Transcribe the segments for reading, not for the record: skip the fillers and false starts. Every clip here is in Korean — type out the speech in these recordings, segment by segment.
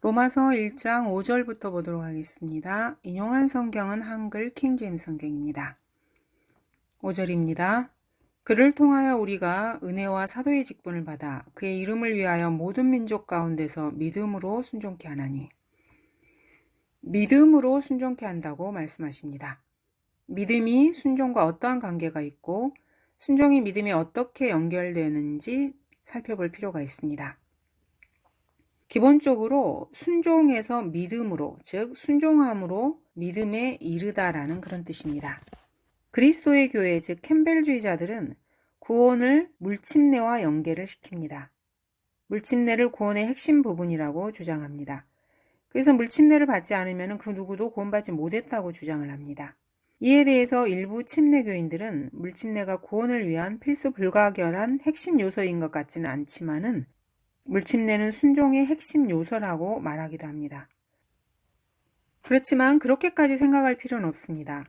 로마서 1장 5절부터 보도록 하겠습니다. 인용한 성경은 한글 킹제임스 성경입니다. 5절입니다. 그를 통하여 우리가 은혜와 사도의 직분을 받아 그의 이름을 위하여 모든 민족 가운데서 믿음으로 순종케 하나니. 믿음으로 순종케 한다고 말씀하십니다. 믿음이 순종과 어떠한 관계가 있고 순종이 믿음에 어떻게 연결되는지 살펴볼 필요가 있습니다. 기본적으로 순종에서 믿음으로, 즉 순종함으로 믿음에 이르다라는 그런 뜻입니다. 그리스도의 교회, 즉 캠벨주의자들은 구원을 물침례와 연계를 시킵니다. 물침례를 구원의 핵심 부분이라고 주장합니다. 그래서 물침례를 받지 않으면 그 누구도 구원받지 못했다고 주장을 합니다. 이에 대해서 일부 침례교인들은 물침례가 구원을 위한 필수 불가결한 핵심 요소인 것 같지는 않지만은 물침례는 순종의 핵심 요소라고 말하기도 합니다. 그렇지만 그렇게까지 생각할 필요는 없습니다.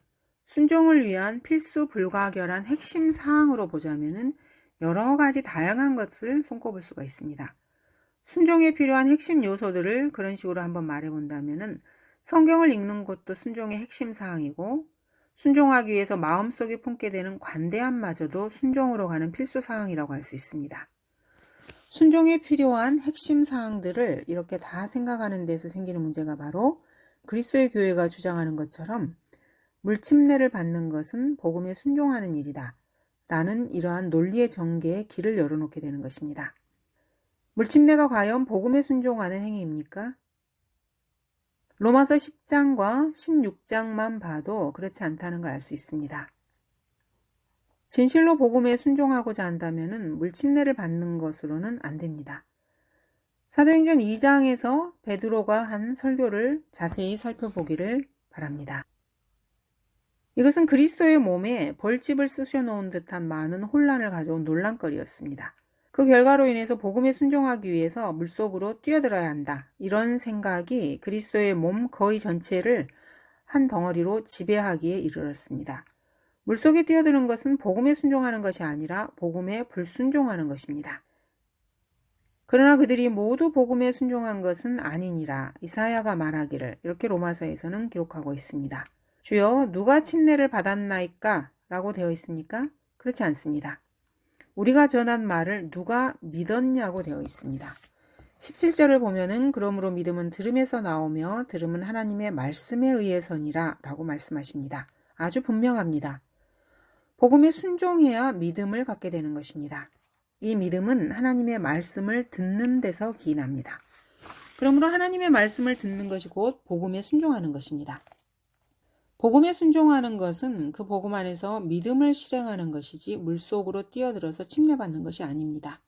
순종을 위한 필수 불가결한 핵심 사항으로 보자면은 여러 가지 다양한 것을 손꼽을 수가 있습니다. 순종에 필요한 핵심 요소들을 그런 식으로 한번 말해본다면은 성경을 읽는 것도 순종의 핵심 사항이고 순종하기 위해서 마음속에 품게 되는 관대함마저도 순종으로 가는 필수 사항이라고 할 수 있습니다. 순종에 필요한 핵심 사항들을 이렇게 다 생각하는 데서 생기는 문제가 바로 그리스도의 교회가 주장하는 것처럼 물침례를 받는 것은 복음에 순종하는 일이다 라는 이러한 논리의 전개에 길을 열어놓게 되는 것입니다. 물침례가 과연 복음에 순종하는 행위입니까? 로마서 10장과 16장만 봐도 그렇지 않다는 걸 알 수 있습니다. 진실로 복음에 순종하고자 한다면 물침례를 받는 것으로는 안 됩니다. 사도행전 2장에서 베드로가 한 설교를 자세히 살펴보기를 바랍니다. 이것은 그리스도의 몸에 벌집을 쑤셔놓은 듯한 많은 혼란을 가져온 논란거리였습니다. 그 결과로 인해서 복음에 순종하기 위해서 물속으로 뛰어들어야 한다. 이런 생각이 그리스도의 몸 거의 전체를 한 덩어리로 지배하기에 이르렀습니다. 물속에 뛰어드는 것은 복음에 순종하는 것이 아니라 복음에 불순종하는 것입니다. 그러나 그들이 모두 복음에 순종한 것은 아니니라 이사야가 말하기를 이렇게 로마서에서는 기록하고 있습니다. 주여 누가 침례를 받았나이까? 라고 되어 있습니까? 그렇지 않습니다. 우리가 전한 말을 누가 믿었냐고 되어 있습니다. 17절을 보면은 그러므로 믿음은 들음에서 나오며 들음은 하나님의 말씀에 의해서니라 라고 말씀하십니다. 아주 분명합니다. 복음에 순종해야 믿음을 갖게 되는 것입니다. 이 믿음은 하나님의 말씀을 듣는 데서 기인합니다. 그러므로 하나님의 말씀을 듣는 것이 곧 복음에 순종하는 것입니다. 복음에 순종하는 것은 그 복음 안에서 믿음을 실행하는 것이지 물속으로 뛰어들어서 침례받는 것이 아닙니다.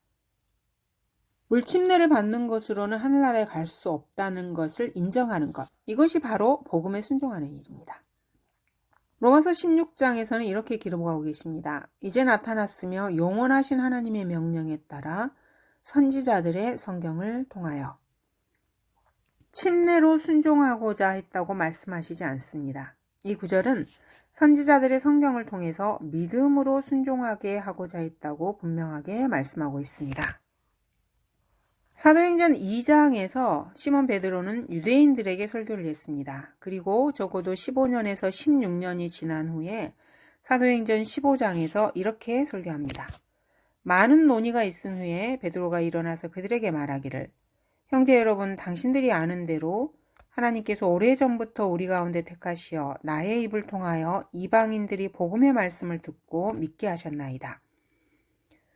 물침례를 받는 것으로는 하늘나라에 갈 수 없다는 것을 인정하는 것, 이것이 바로 복음에 순종하는 일입니다. 로마서 16장에서는 이렇게 기록하고 계십니다. 이제 나타났으며 영원하신 하나님의 명령에 따라 선지자들의 성경을 통하여 침례로 순종하고자 했다고 말씀하시지 않습니다. 이 구절은 선지자들의 성경을 통해서 믿음으로 순종하게 하고자 했다고 분명하게 말씀하고 있습니다. 사도행전 2장에서 시몬 베드로는 유대인들에게 설교를 했습니다. 그리고 적어도 15년에서 16년이 지난 후에 사도행전 15장에서 이렇게 설교합니다. 많은 논의가 있은 후에 베드로가 일어나서 그들에게 말하기를 형제 여러분 당신들이 아는 대로 하나님께서 오래전부터 우리 가운데 택하시어 나의 입을 통하여 이방인들이 복음의 말씀을 듣고 믿게 하셨나이다.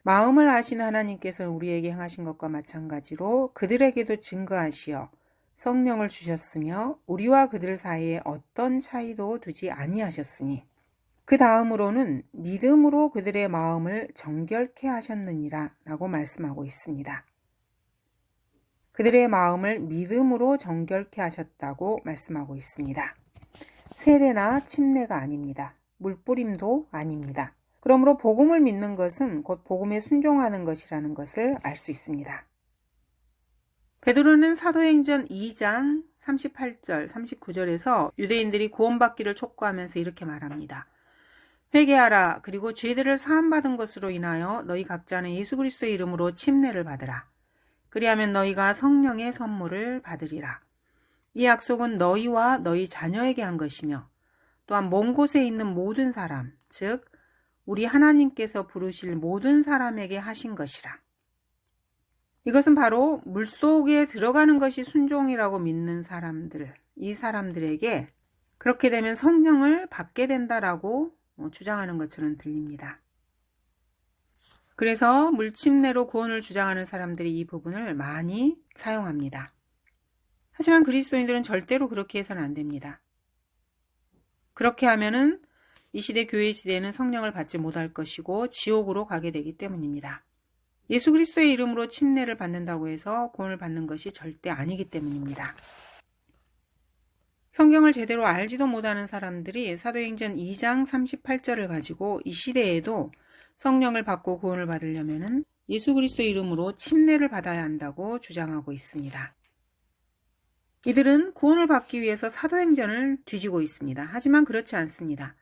마음을 아신 하나님께서 우리에게 행하신 것과 마찬가지로 그들에게도 증거하시어 성령을 주셨으며 우리와 그들 사이에 어떤 차이도 두지 아니하셨으니 그 다음으로는 믿음으로 그들의 마음을 정결케 하셨느니라 라고 말씀하고 있습니다. 그들의 마음을 믿음으로 정결케 하셨다고 말씀하고 있습니다. 세례나 침례가 아닙니다. 물뿌림도 아닙니다. 그러므로 복음을 믿는 것은 곧 복음에 순종하는 것이라는 것을 알 수 있습니다. 베드로는 사도행전 2장 38절, 39절에서 유대인들이 구원받기를 촉구하면서 이렇게 말합니다. 회개하라. 그리고 죄들을 사함받은 것으로 인하여 너희 각자는 예수 그리스도의 이름으로 침례를 받으라. 그리하면 너희가 성령의 선물을 받으리라. 이 약속은 너희와 너희 자녀에게 한 것이며 또한 먼 곳에 있는 모든 사람, 즉 우리 하나님께서 부르실 모든 사람에게 하신 것이라. 이것은 바로 물속에 들어가는 것이 순종이라고 믿는 사람들, 이 사람들에게 그렇게 되면 성령을 받게 된다라고 주장하는 것처럼 들립니다. 그래서 물침례로 구원을 주장하는 사람들이 이 부분을 많이 사용합니다. 하지만 그리스도인들은 절대로 그렇게 해서는 안 됩니다. 그렇게 하면은 이 시대 교회 시대에는 성령을 받지 못할 것이고 지옥으로 가게 되기 때문입니다. 예수 그리스도의 이름으로 침례를 받는다고 해서 구원을 받는 것이 절대 아니기 때문입니다. 성경을 제대로 알지도 못하는 사람들이 사도행전 2장 38절을 가지고 이 시대에도 성령을 받고 구원을 받으려면 예수 그리스도 이름으로 침례를 받아야 한다고 주장하고 있습니다. 이들은 구원을 받기 위해서 사도행전을 뒤지고 있습니다. 하지만 그렇지 않습니다.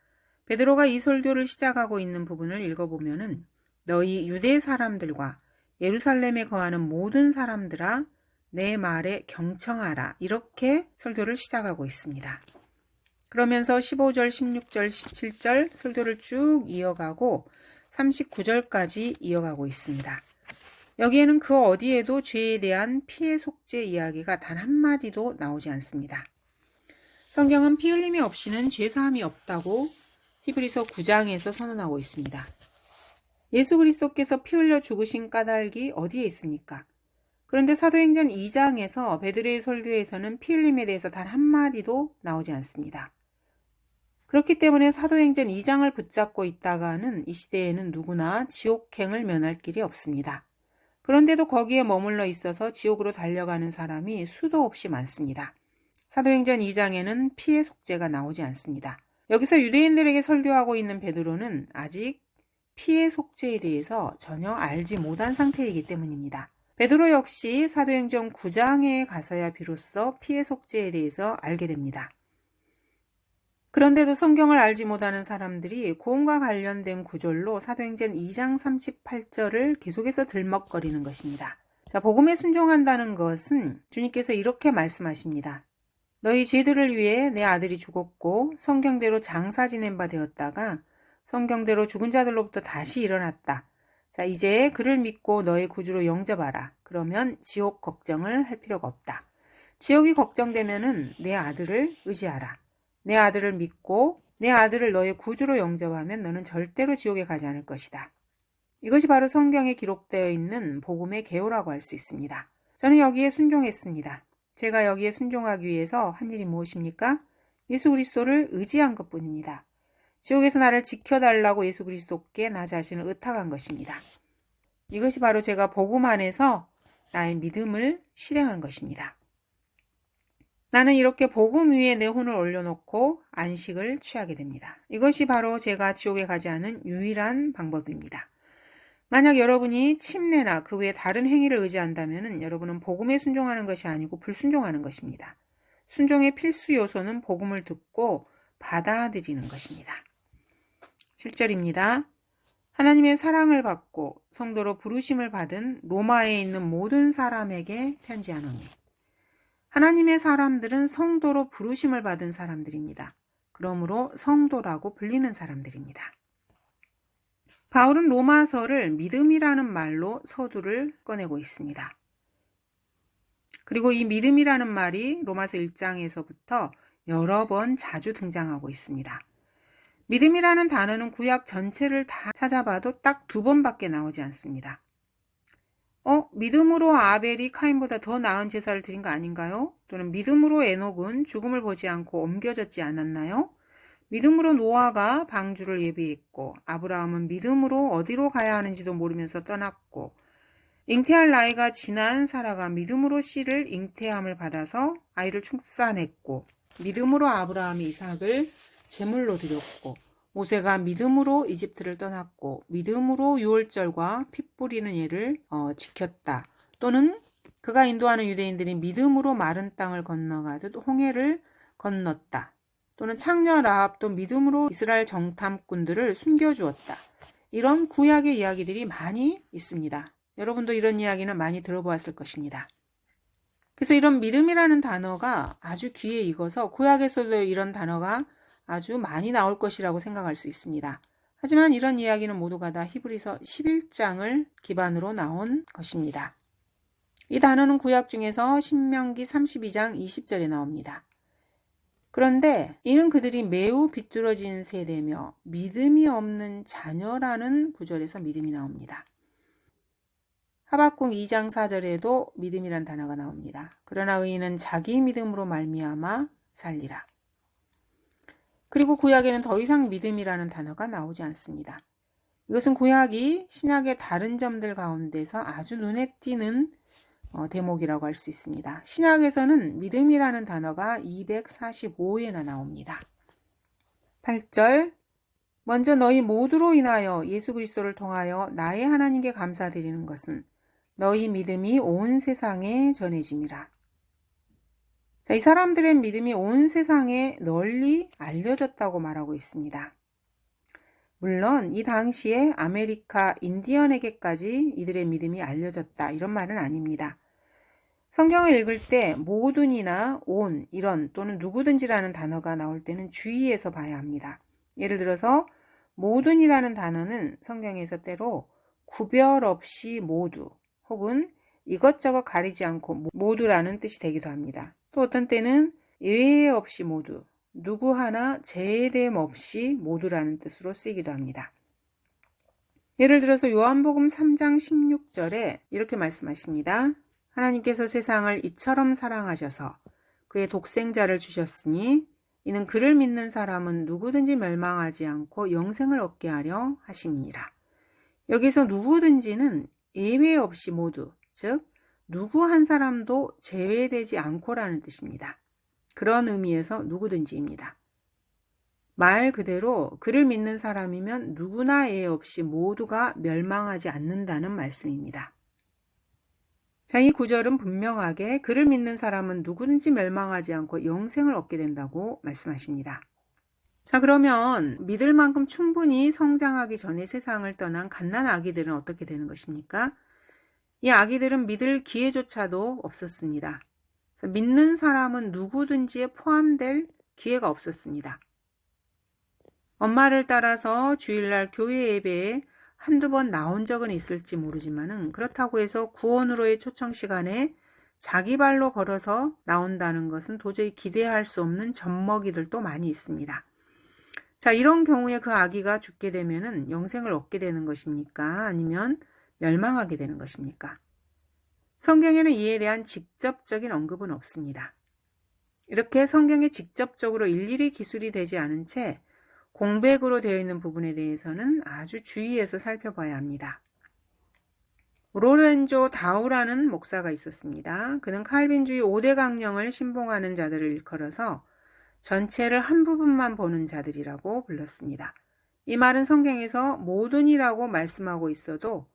베드로가 이 설교를 시작하고 있는 부분을 읽어보면은 너희 유대 사람들과 예루살렘에 거하는 모든 사람들아 내 말에 경청하라, 이렇게 설교를 시작하고 있습니다. 그러면서 15절, 16절, 17절 설교를 쭉 이어가고 39절까지 이어가고 있습니다. 여기에는 그 어디에도 죄에 대한 피해 속죄 이야기가 단 한마디도 나오지 않습니다. 성경은 피 흘림이 없이는 죄사함이 없다고 히브리서 9장에서 선언하고 있습니다. 예수 그리스도께서 피 흘려 죽으신 까닭이 어디에 있습니까? 그런데 사도행전 2장에서 베드로의 설교에서는 피 흘림에 대해서 단 한마디도 나오지 않습니다. 그렇기 때문에 사도행전 2장을 붙잡고 있다가는 이 시대에는 누구나 지옥행을 면할 길이 없습니다. 그런데도 거기에 머물러 있어서 지옥으로 달려가는 사람이 수도 없이 많습니다. 사도행전 2장에는 피의 속죄가 나오지 않습니다. 여기서 유대인들에게 설교하고 있는 베드로는 아직 피의 속죄에 대해서 전혀 알지 못한 상태이기 때문입니다. 베드로 역시 사도행전 9장에 가서야 비로소 피의 속죄에 대해서 알게 됩니다. 그런데도 성경을 알지 못하는 사람들이 구원과 관련된 구절로 사도행전 2장 38절을 계속해서 들먹거리는 것입니다. 자, 복음에 순종한다는 것은 주님께서 이렇게 말씀하십니다. 너희 죄들을 위해 내 아들이 죽었고 성경대로 장사 지낸 바 되었다가 성경대로 죽은 자들로부터 다시 일어났다. 자, 이제 그를 믿고 너의 구주로 영접하라. 그러면 지옥 걱정을 할 필요가 없다. 지옥이 걱정되면은 내 아들을 의지하라. 내 아들을 믿고 내 아들을 너의 구주로 영접하면 너는 절대로 지옥에 가지 않을 것이다. 이것이 바로 성경에 기록되어 있는 복음의 개요라고 할 수 있습니다. 저는 여기에 순종했습니다. 제가 여기에 순종하기 위해서 한 일이 무엇입니까? 예수 그리스도를 의지한 것뿐입니다. 지옥에서 나를 지켜달라고 예수 그리스도께 나 자신을 의탁한 것입니다. 이것이 바로 제가 복음 안에서 나의 믿음을 실행한 것입니다. 나는 이렇게 복음 위에 내 혼을 올려놓고 안식을 취하게 됩니다. 이것이 바로 제가 지옥에 가지 않은 유일한 방법입니다. 만약 여러분이 침례나 그 외에 다른 행위를 의지한다면 여러분은 복음에 순종하는 것이 아니고 불순종하는 것입니다. 순종의 필수 요소는 복음을 듣고 받아들이는 것입니다. 7절입니다. 하나님의 사랑을 받고 성도로 부르심을 받은 로마에 있는 모든 사람에게 편지하노니. 하나님의 사람들은 성도로 부르심을 받은 사람들입니다. 그러므로 성도라고 불리는 사람들입니다. 바울은 로마서를 믿음이라는 말로 서두를 꺼내고 있습니다. 그리고 이 믿음이라는 말이 로마서 1장에서부터 여러 번 자주 등장하고 있습니다. 믿음이라는 단어는 구약 전체를 다 찾아봐도 딱 2번밖에 나오지 않습니다. 믿음으로 아벨이 카인보다 더 나은 제사를 드린 거 아닌가요? 또는 믿음으로 에녹은 죽음을 보지 않고 옮겨졌지 않았나요? 믿음으로 노아가 방주를 예비했고 아브라함은 믿음으로 어디로 가야 하는지도 모르면서 떠났고 잉태할 나이가 지난 사라가 믿음으로 씨를 잉태함을 받아서 아이를 출산했고 믿음으로 아브라함이 이삭을 제물로 드렸고 모세가 믿음으로 이집트를 떠났고 믿음으로 유월절과 피 뿌리는 예를 지켰다. 또는 그가 인도하는 유대인들이 믿음으로 마른 땅을 건너가듯 홍해를 건넜다. 또는 창녀 라합도 믿음으로 이스라엘 정탐꾼들을 숨겨주었다. 이런 구약의 이야기들이 많이 있습니다. 여러분도 이런 이야기는 많이 들어보았을 것입니다. 그래서 이런 믿음이라는 단어가 아주 귀에 익어서 구약에서도 이런 단어가 아주 많이 나올 것이라고 생각할 수 있습니다. 하지만 이런 이야기는 모두가 다 히브리서 11장을 기반으로 나온 것입니다. 이 단어는 구약 중에서 신명기 32장 20절에 나옵니다. 그런데 이는 그들이 매우 비뚤어진 세대며 믿음이 없는 자녀라는 구절에서 믿음이 나옵니다. 하박국 2장 4절에도 믿음이란 단어가 나옵니다. 그러나 의인은 자기 믿음으로 말미암아 살리라. 그리고 구약에는 더 이상 믿음이라는 단어가 나오지 않습니다. 이것은 구약이 신약의 다른 점들 가운데서 아주 눈에 띄는 대목이라고 할 수 있습니다. 신약에서는 믿음이라는 단어가 245회나 나옵니다. 8절 먼저 너희 모두로 인하여 예수 그리스도를 통하여 나의 하나님께 감사드리는 것은 너희 믿음이 온 세상에 전해짐이라. 자, 이 사람들의 믿음이 온 세상에 널리 알려졌다고 말하고 있습니다. 물론 이 당시에 아메리카 인디언에게까지 이들의 믿음이 알려졌다 이런 말은 아닙니다. 성경을 읽을 때 모든이나 온, 이런 또는 누구든지라는 단어가 나올 때는 주의해서 봐야 합니다. 예를 들어서 모든이라는 단어는 성경에서 때로 구별 없이 모두 혹은 이것저것 가리지 않고 모두라는 뜻이 되기도 합니다. 또 어떤 때는 예외 없이 모두, 누구 하나 제외됨 없이 모두라는 뜻으로 쓰이기도 합니다. 예를 들어서 요한복음 3장 16절에 이렇게 말씀하십니다. 하나님께서 세상을 이처럼 사랑하셔서 그의 독생자를 주셨으니 이는 그를 믿는 사람은 누구든지 멸망하지 않고 영생을 얻게 하려 하심이니라. 여기서 누구든지는 예외 없이 모두, 즉 누구 한 사람도 제외되지 않고라는 뜻입니다. 그런 의미에서 누구든지입니다. 말 그대로 그를 믿는 사람이면 누구나 예외 없이 모두가 멸망하지 않는다는 말씀입니다. 자, 이 구절은 분명하게 그를 믿는 사람은 누구든지 멸망하지 않고 영생을 얻게 된다고 말씀하십니다. 자, 그러면 믿을 만큼 충분히 성장하기 전에 세상을 떠난 갓난 아기들은 어떻게 되는 것입니까? 이 아기들은 믿을 기회조차도 없었습니다. 믿는 사람은 누구든지에 포함될 기회가 없었습니다. 엄마를 따라서 주일날 교회 예배에 한두 번 나온 적은 있을지 모르지만은 그렇다고 해서 구원으로의 초청 시간에 자기 발로 걸어서 나온다는 것은 도저히 기대할 수 없는 젖먹이들도 많이 있습니다. 자, 이런 경우에 그 아기가 죽게 되면은 영생을 얻게 되는 것입니까? 아니면 멸망하게 되는 것입니까? 성경에는 이에 대한 직접적인 언급은 없습니다. 이렇게 성경에 직접적으로 일일이 기술이 되지 않은 채 공백으로 되어 있는 부분에 대해서는 아주 주의해서 살펴봐야 합니다. 로렌조 다우라는 목사가 있었습니다. 그는 칼빈주의 5대 강령을 신봉하는 자들을 일컬어서 전체를 한 부분만 보는 자들이라고 불렀습니다. 이 말은 성경에서 모든이라고 말씀하고 있어도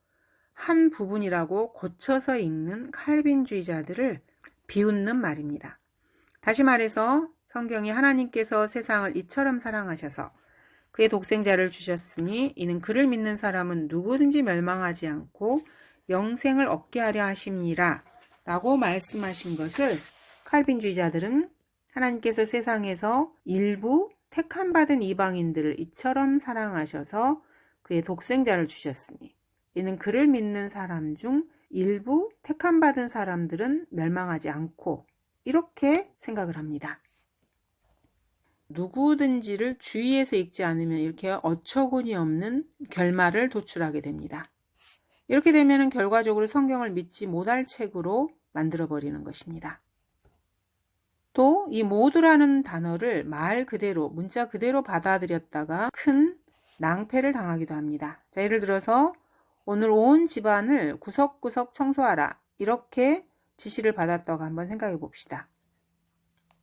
한 부분이라고 고쳐서 읽는 칼빈주의자들을 비웃는 말입니다. 다시 말해서 성경이 하나님께서 세상을 이처럼 사랑하셔서 그의 독생자를 주셨으니 이는 그를 믿는 사람은 누구든지 멸망하지 않고 영생을 얻게 하려 하심이라 라고 말씀하신 것을 칼빈주의자들은 하나님께서 세상에서 일부 택함받은 이방인들을 이처럼 사랑하셔서 그의 독생자를 주셨으니 이는 그를 믿는 사람 중 일부 택함받은 사람들은 멸망하지 않고 이렇게 생각을 합니다. 누구든지를 주의해서 읽지 않으면 이렇게 어처구니 없는 결말을 도출하게 됩니다. 이렇게 되면 결과적으로 성경을 믿지 못할 책으로 만들어버리는 것입니다. 또 이 모두라는 단어를 말 그대로, 문자 그대로 받아들였다가 큰 낭패를 당하기도 합니다. 자, 예를 들어서 오늘 온 집안을 구석구석 청소하라 이렇게 지시를 받았다고 한번 생각해 봅시다.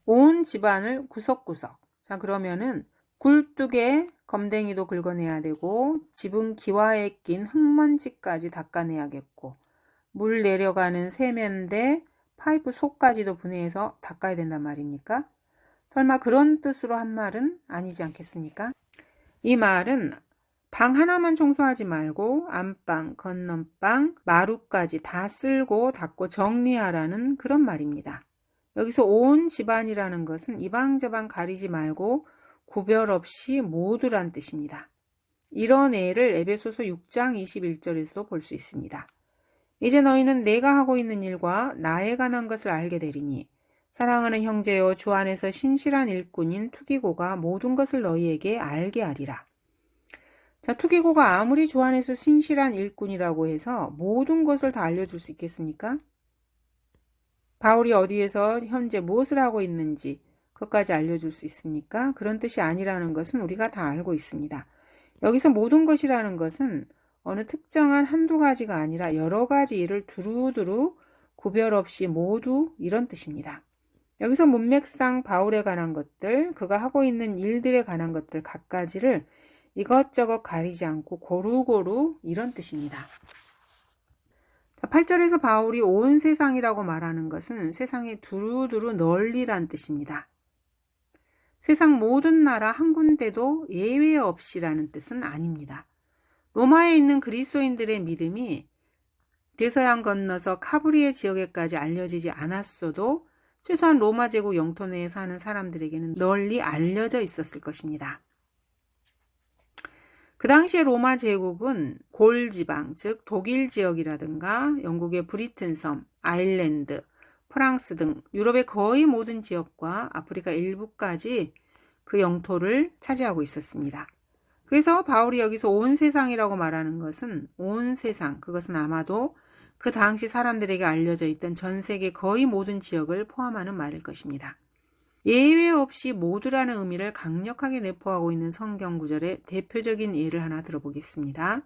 온 집안을 구석구석. 자, 그러면은 굴뚝에 검댕이도 긁어내야 되고 지붕 기와에 낀 흙먼지까지 닦아내야겠고 물 내려가는 세면대 파이프 속까지도 분해해서 닦아야 된단 말입니까? 설마 그런 뜻으로 한 말은 아니지 않겠습니까? 이 말은 방 하나만 청소하지 말고 안방, 건넌방, 마루까지 다 쓸고 닦고 정리하라는 그런 말입니다. 여기서 온 집안이라는 것은 이방저방 가리지 말고 구별 없이 모두란 뜻입니다. 이런 예를 에베소서 6장 21절에서도 볼 수 있습니다. 이제 너희는 내가 하고 있는 일과 나에 관한 것을 알게 되리니 사랑하는 형제여 주 안에서 신실한 일꾼인 투기고가 모든 것을 너희에게 알게 하리라. 자, 투기고가 아무리 주 안에서 신실한 일꾼이라고 해서 모든 것을 다 알려줄 수 있겠습니까? 바울이 어디에서 현재 무엇을 하고 있는지 그것까지 알려줄 수 있습니까? 그런 뜻이 아니라는 것은 우리가 다 알고 있습니다. 여기서 모든 것이라는 것은 어느 특정한 한두 가지가 아니라 여러 가지 일을 두루두루 구별 없이 모두 이런 뜻입니다. 여기서 문맥상 바울에 관한 것들, 그가 하고 있는 일들에 관한 것들 각가지를 이것저것 가리지 않고 고루고루 이런 뜻입니다. 8절에서 바울이 온 세상이라고 말하는 것은 세상에 두루두루 널리란 뜻입니다. 세상 모든 나라 한 군데도 예외 없이라는 뜻은 아닙니다. 로마에 있는 그리스도인들의 믿음이 대서양 건너서 카브리의 지역에까지 알려지지 않았어도 최소한 로마 제국 영토 내에 사는 사람들에게는 널리 알려져 있었을 것입니다. 그 당시에 로마 제국은 골 지방, 즉 독일 지역이라든가 영국의 브리튼 섬, 아일랜드, 프랑스 등 유럽의 거의 모든 지역과 아프리카 일부까지 그 영토를 차지하고 있었습니다. 그래서 바울이 여기서 온 세상이라고 말하는 것은 온 세상, 그것은 아마도 그 당시 사람들에게 알려져 있던 전 세계 거의 모든 지역을 포함하는 말일 것입니다. 예외 없이 모두라는 의미를 강력하게 내포하고 있는 성경 구절의 대표적인 예를 하나 들어보겠습니다.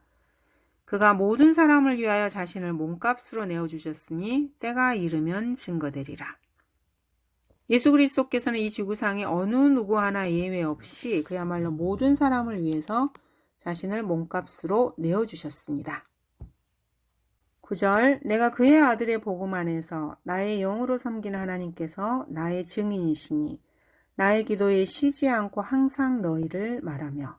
그가 모든 사람을 위하여 자신을 몸값으로 내어주셨으니 때가 이르면 증거되리라. 예수 그리스도께서는 이 지구상에 어느 누구 하나 예외 없이 그야말로 모든 사람을 위해서 자신을 몸값으로 내어주셨습니다. 9절 내가 그의 아들의 복음 안에서 나의 영으로 섬기는 하나님께서 나의 증인이시니 나의 기도에 쉬지 않고 항상 너희를 말하며.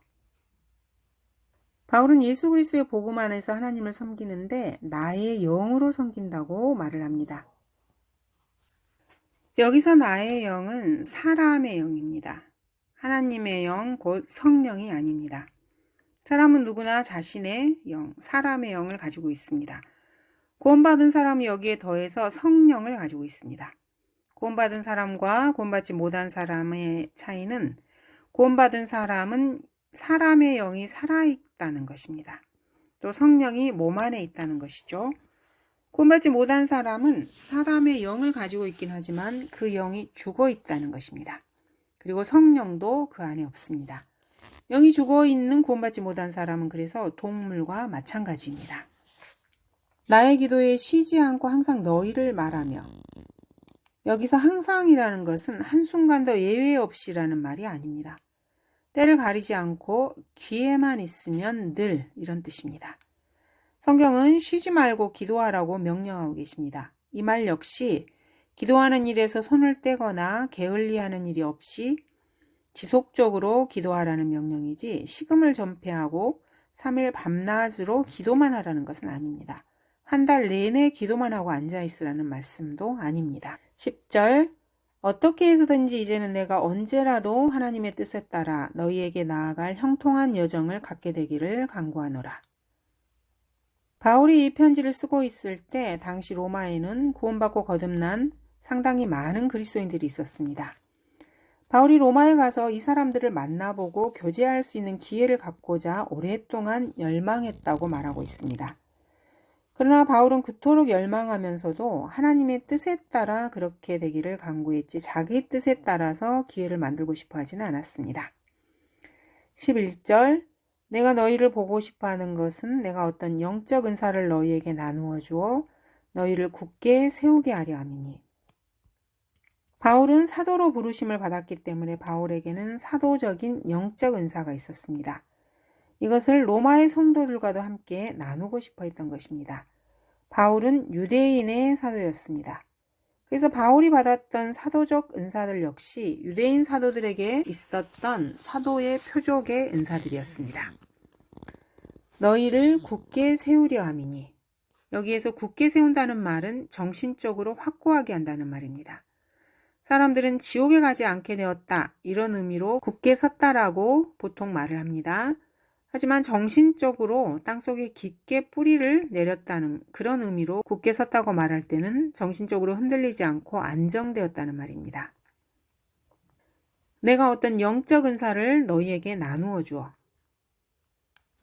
바울은 예수 그리스도의 복음 안에서 하나님을 섬기는데 나의 영으로 섬긴다고 말을 합니다. 여기서 나의 영은 사람의 영입니다. 하나님의 영, 곧 성령이 아닙니다. 사람은 누구나 자신의 영, 사람의 영을 가지고 있습니다. 구원받은 사람이 여기에 더해서 성령을 가지고 있습니다. 구원받은 사람과 구원받지 못한 사람의 차이는 구원받은 사람은 사람의 영이 살아있다는 것입니다. 또 성령이 몸 안에 있다는 것이죠. 구원받지 못한 사람은 사람의 영을 가지고 있긴 하지만 그 영이 죽어 있다는 것입니다. 그리고 성령도 그 안에 없습니다. 영이 죽어 있는 구원받지 못한 사람은 그래서 동물과 마찬가지입니다. 나의 기도에 쉬지 않고 항상 너희를 말하며. 여기서 항상이라는 것은 한순간도 예외 없이라는 말이 아닙니다. 때를 가리지 않고 기회만 있으면 늘 이런 뜻입니다. 성경은 쉬지 말고 기도하라고 명령하고 계십니다. 이 말 역시 기도하는 일에서 손을 떼거나 게을리하는 일이 없이 지속적으로 기도하라는 명령이지 식음을 전폐하고 3일 밤낮으로 기도만 하라는 것은 아닙니다. 한 달 내내 기도만 하고 앉아있으라는 말씀도 아닙니다. 10절 어떻게 해서든지 이제는 내가 언제라도 하나님의 뜻에 따라 너희에게 나아갈 형통한 여정을 갖게 되기를 간구하노라. 바울이 이 편지를 쓰고 있을 때 당시 로마에는 구원받고 거듭난 상당히 많은 그리스도인들이 있었습니다. 바울이 로마에 가서 이 사람들을 만나보고 교제할 수 있는 기회를 갖고자 오랫동안 열망했다고 말하고 있습니다. 그러나 바울은 그토록 열망하면서도 하나님의 뜻에 따라 그렇게 되기를 간구했지 자기 뜻에 따라서 기회를 만들고 싶어 하지는 않았습니다. 11절 내가 너희를 보고 싶어 하는 것은 내가 어떤 영적 은사를 너희에게 나누어 주어 너희를 굳게 세우게 하려 함이니. 바울은 사도로 부르심을 받았기 때문에 바울에게는 사도적인 영적 은사가 있었습니다. 이것을 로마의 성도들과도 함께 나누고 싶어 했던 것입니다. 바울은 유대인의 사도였습니다. 그래서 바울이 받았던 사도적 은사들 역시 유대인 사도들에게 있었던 사도의 표적의 은사들이었습니다. 너희를 굳게 세우려 함이니. 여기에서 굳게 세운다는 말은 정신적으로 확고하게 한다는 말입니다. 사람들은 지옥에 가지 않게 되었다, 이런 의미로 굳게 섰다라고 보통 말을 합니다. 하지만 정신적으로 땅속에 깊게 뿌리를 내렸다는 그런 의미로 굳게 섰다고 말할 때는 정신적으로 흔들리지 않고 안정되었다는 말입니다. 내가 어떤 영적 은사를 너희에게 나누어 주어.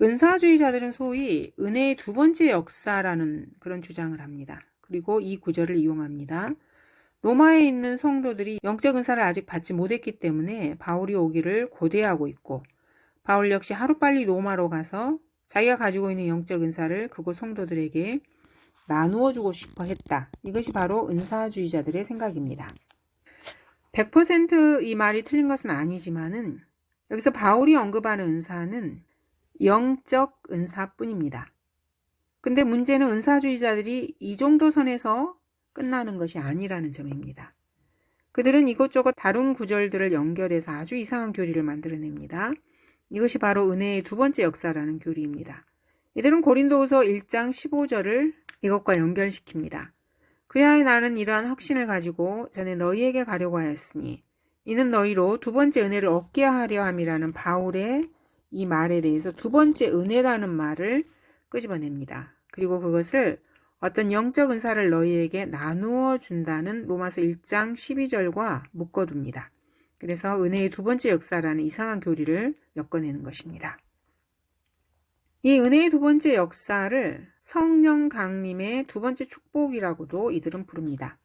은사주의자들은 소위 은혜의 두 번째 역사라는 그런 주장을 합니다. 그리고 이 구절을 이용합니다. 로마에 있는 성도들이 영적 은사를 아직 받지 못했기 때문에 바울이 오기를 고대하고 있고, 바울 역시 하루빨리 로마로 가서 자기가 가지고 있는 영적 은사를 그곳 성도들에게 나누어 주고 싶어 했다. 이것이 바로 은사주의자들의 생각입니다. 100%이 말이 틀린 것은 아니지만은 여기서 바울이 언급하는 은사는 영적 은사뿐입니다. 근데 문제는 은사주의자들이 이 정도 선에서 끝나는 것이 아니라는 점입니다. 그들은 이것저것 다른 구절들을 연결해서 아주 이상한 교리를 만들어냅니다. 이것이 바로 은혜의 두 번째 역사라는 교리입니다. 이들은 고린도후서 1장 15절을 이것과 연결시킵니다. 그리하여 나는 이러한 확신을 가지고 전에 너희에게 가려고 하였으니 이는 너희로 두 번째 은혜를 얻게 하려 함이라는 바울의 이 말에 대해서 두 번째 은혜라는 말을 끄집어냅니다. 그리고 그것을 어떤 영적 은사를 너희에게 나누어 준다는 로마서 1장 12절과 묶어둡니다. 그래서 은혜의 두 번째 역사라는 이상한 교리를 엮어내는 것입니다. 이 은혜의 두 번째 역사를 성령 강림의 두 번째 축복이라고도 이들은 부릅니다.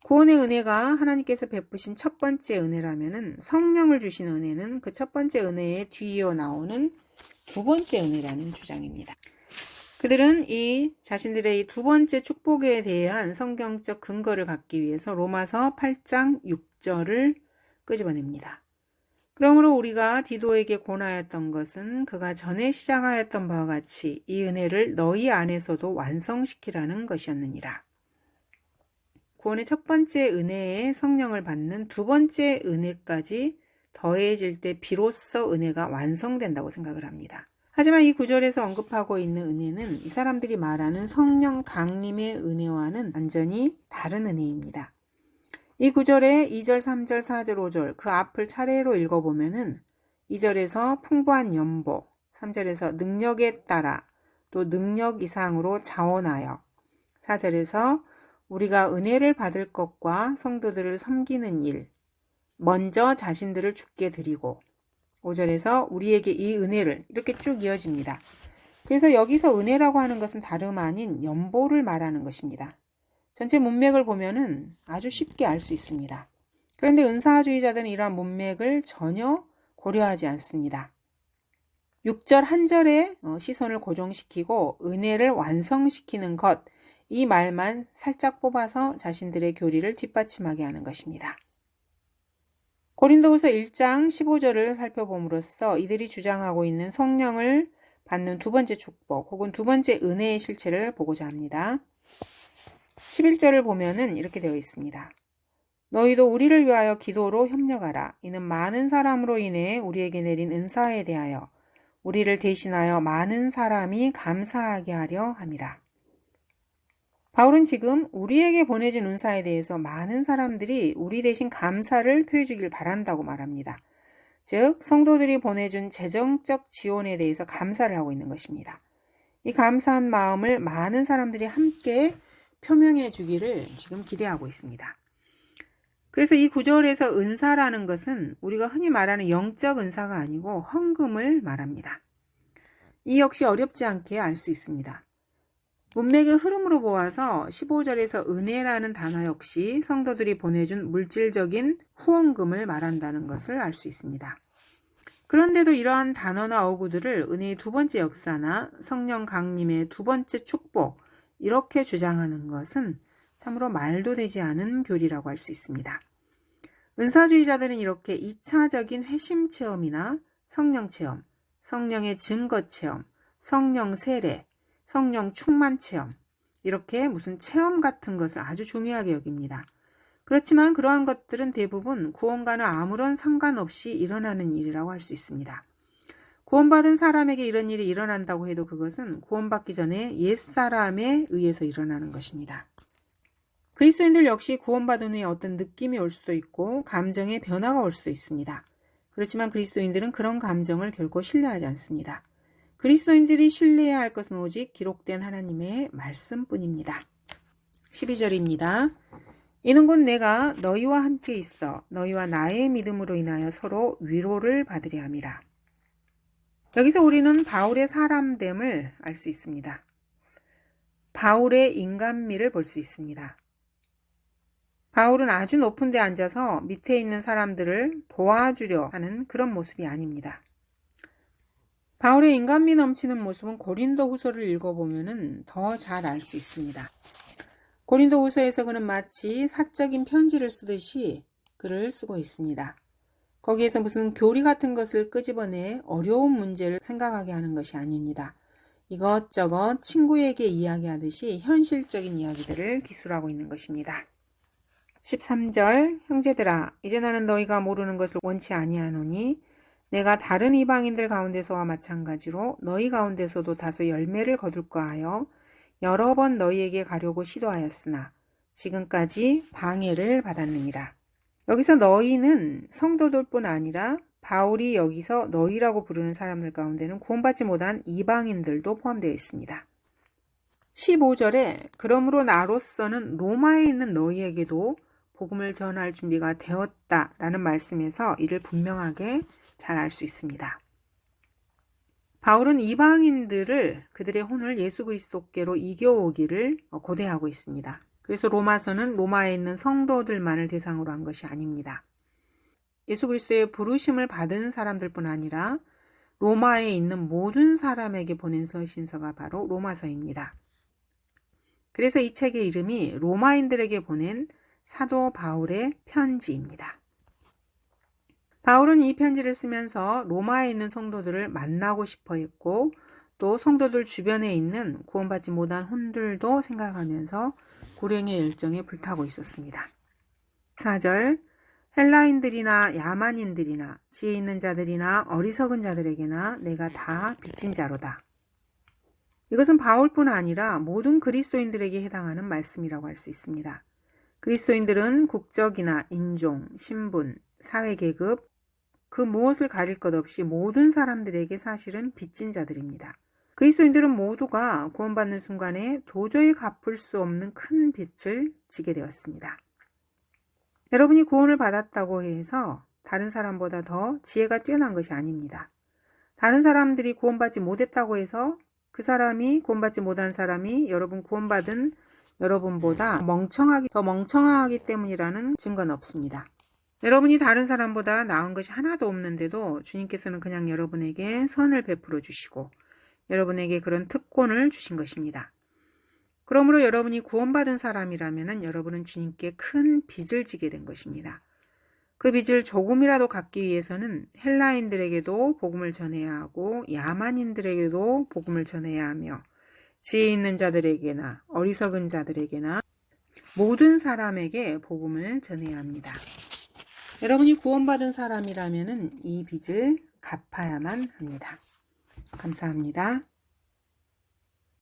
구원의 은혜가 하나님께서 베푸신 첫 번째 은혜라면은 성령을 주신 은혜는 그 첫 번째 은혜에 뒤이어 나오는 두 번째 은혜라는 주장입니다. 그들은 이 자신들의 이 두 번째 축복에 대한 성경적 근거를 갖기 위해서 로마서 8장 6절을 끄집어냅니다. 그러므로 우리가 디도에게 권하였던 것은 그가 전에 시작하였던 바와 같이 이 은혜를 너희 안에서도 완성시키라는 것이었느니라. 구원의 첫 번째 은혜에 성령을 받는 두 번째 은혜까지 더해질 때 비로소 은혜가 완성된다고 생각을 합니다. 하지만 이 구절에서 언급하고 있는 은혜는 이 사람들이 말하는 성령 강림의 은혜와는 완전히 다른 은혜입니다. 이 구절의 2절, 3절, 4절, 5절 그 앞을 차례로 읽어보면은 2절에서 풍부한 연보, 3절에서 능력에 따라 또 능력 이상으로 자원하여, 4절에서 우리가 은혜를 받을 것과 성도들을 섬기는 일, 먼저 자신들을 주께 드리고, 5절에서 우리에게 이 은혜를, 이렇게 쭉 이어집니다. 그래서 여기서 은혜라고 하는 것은 다름 아닌 연보를 말하는 것입니다. 전체 문맥을 보면은 아주 쉽게 알 수 있습니다. 그런데 은사주의자들은 이러한 문맥을 전혀 고려하지 않습니다. 6절 한 절에 시선을 고정시키고 은혜를 완성시키는 것, 이 말만 살짝 뽑아서 자신들의 교리를 뒷받침하게 하는 것입니다. 고린도후서 1장 15절을 살펴봄으로써 이들이 주장하고 있는 성령을 받는 두 번째 축복 혹은 두 번째 은혜의 실체를 보고자 합니다. 11절을 보면은 이렇게 되어 있습니다. 너희도 우리를 위하여 기도로 협력하라. 이는 많은 사람으로 인해 우리에게 내린 은사에 대하여 우리를 대신하여 많은 사람이 감사하게 하려 함이라. 바울은 지금 우리에게 보내준 은사에 대해서 많은 사람들이 우리 대신 감사를 표해 주길 바란다고 말합니다. 즉 성도들이 보내준 재정적 지원에 대해서 감사를 하고 있는 것입니다. 이 감사한 마음을 많은 사람들이 함께 표명해 주기를 지금 기대하고 있습니다. 그래서 이 구절에서 은사라는 것은 우리가 흔히 말하는 영적 은사가 아니고 헌금을 말합니다. 이 역시 어렵지 않게 알 수 있습니다. 문맥의 흐름으로 보아서 15절에서 은혜라는 단어 역시 성도들이 보내준 물질적인 후원금을 말한다는 것을 알 수 있습니다. 그런데도 이러한 단어나 어구들을 은혜의 두 번째 역사나 성령 강림의 두 번째 축복, 이렇게 주장하는 것은 참으로 말도 되지 않은 교리라고 할 수 있습니다. 은사주의자들은 이렇게 2차적인 회심 체험이나 성령 체험, 성령의 증거 체험, 성령 세례, 성령 충만 체험, 이렇게 무슨 체험 같은 것을 아주 중요하게 여깁니다. 그렇지만 그러한 것들은 대부분 구원과는 아무런 상관없이 일어나는 일이라고 할 수 있습니다. 구원받은 사람에게 이런 일이 일어난다고 해도 그것은 구원받기 전에 옛사람에 의해서 일어나는 것입니다. 그리스도인들 역시 구원받은 후에 어떤 느낌이 올 수도 있고 감정의 변화가 올 수도 있습니다. 그렇지만 그리스도인들은 그런 감정을 결코 신뢰하지 않습니다. 그리스도인들이 신뢰해야 할 것은 오직 기록된 하나님의 말씀뿐입니다. 12절입니다. 이는 곧 내가 너희와 함께 있어 너희와 나의 믿음으로 인하여 서로 위로를 받으려 함이라. 여기서 우리는 바울의 사람됨을 알 수 있습니다. 바울의 인간미를 볼 수 있습니다. 바울은 아주 높은 데 앉아서 밑에 있는 사람들을 도와주려 하는 그런 모습이 아닙니다. 바울의 인간미 넘치는 모습은 고린도 후서를 읽어보면 더 잘 알 수 있습니다. 고린도 후서에서 그는 마치 사적인 편지를 쓰듯이 글을 쓰고 있습니다. 거기에서 무슨 교리 같은 것을 끄집어내 어려운 문제를 생각하게 하는 것이 아닙니다. 이것저것 친구에게 이야기하듯이 현실적인 이야기들을 기술하고 있는 것입니다. 13절 형제들아 이제 나는 너희가 모르는 것을 원치 아니하노니 내가 다른 이방인들 가운데서와 마찬가지로 너희 가운데서도 다소 열매를 거둘까 하여 여러 번 너희에게 가려고 시도하였으나 지금까지 방해를 받았느니라. 여기서 너희는 성도들뿐 아니라 바울이 여기서 너희라고 부르는 사람들 가운데는 구원받지 못한 이방인들도 포함되어 있습니다. 15절에 그러므로 나로서는 로마에 있는 너희에게도 복음을 전할 준비가 되었다라는 말씀에서 이를 분명하게 잘 알 수 있습니다. 바울은 이방인들을 그들의 혼을 예수 그리스도께로 이겨오기를 고대하고 있습니다. 그래서 로마서는 로마에 있는 성도들만을 대상으로 한 것이 아닙니다. 예수 그리스도의 부르심을 받은 사람들뿐 아니라 로마에 있는 모든 사람에게 보낸 서신서가 바로 로마서입니다. 그래서 이 책의 이름이 로마인들에게 보낸 사도 바울의 편지입니다. 바울은 이 편지를 쓰면서 로마에 있는 성도들을 만나고 싶어 했고 또 성도들 주변에 있는 구원받지 못한 혼들도 생각하면서 불행의 열정에 불타고 있었습니다. 4절 헬라인들이나 야만인들이나 지혜 있는 자들이나 어리석은 자들에게나 내가 다 빚진 자로다. 이것은 바울뿐 아니라 모든 그리스도인들에게 해당하는 말씀이라고 할 수 있습니다. 그리스도인들은 국적이나 인종, 신분, 사회계급 그 무엇을 가릴 것 없이 모든 사람들에게 사실은 빚진 자들입니다. 그리스도인들은 모두가 구원받는 순간에 도저히 갚을 수 없는 큰 빚을 지게 되었습니다. 여러분이 구원을 받았다고 해서 다른 사람보다 더 지혜가 뛰어난 것이 아닙니다. 다른 사람들이 구원받지 못했다고 해서 그 사람이 구원받지 못한 사람이 여러분 구원받은 여러분보다 더 멍청하기 때문이라는 증거는 없습니다. 여러분이 다른 사람보다 나은 것이 하나도 없는데도 주님께서는 그냥 여러분에게 선을 베풀어 주시고 여러분에게 그런 특권을 주신 것입니다. 그러므로 여러분이 구원받은 사람이라면 여러분은 주님께 큰 빚을 지게 된 것입니다. 그 빚을 조금이라도 갚기 위해서는 헬라인들에게도 복음을 전해야 하고 야만인들에게도 복음을 전해야 하며 지혜 있는 자들에게나 어리석은 자들에게나 모든 사람에게 복음을 전해야 합니다. 여러분이 구원받은 사람이라면 이 빚을 갚아야만 합니다. 감사합니다.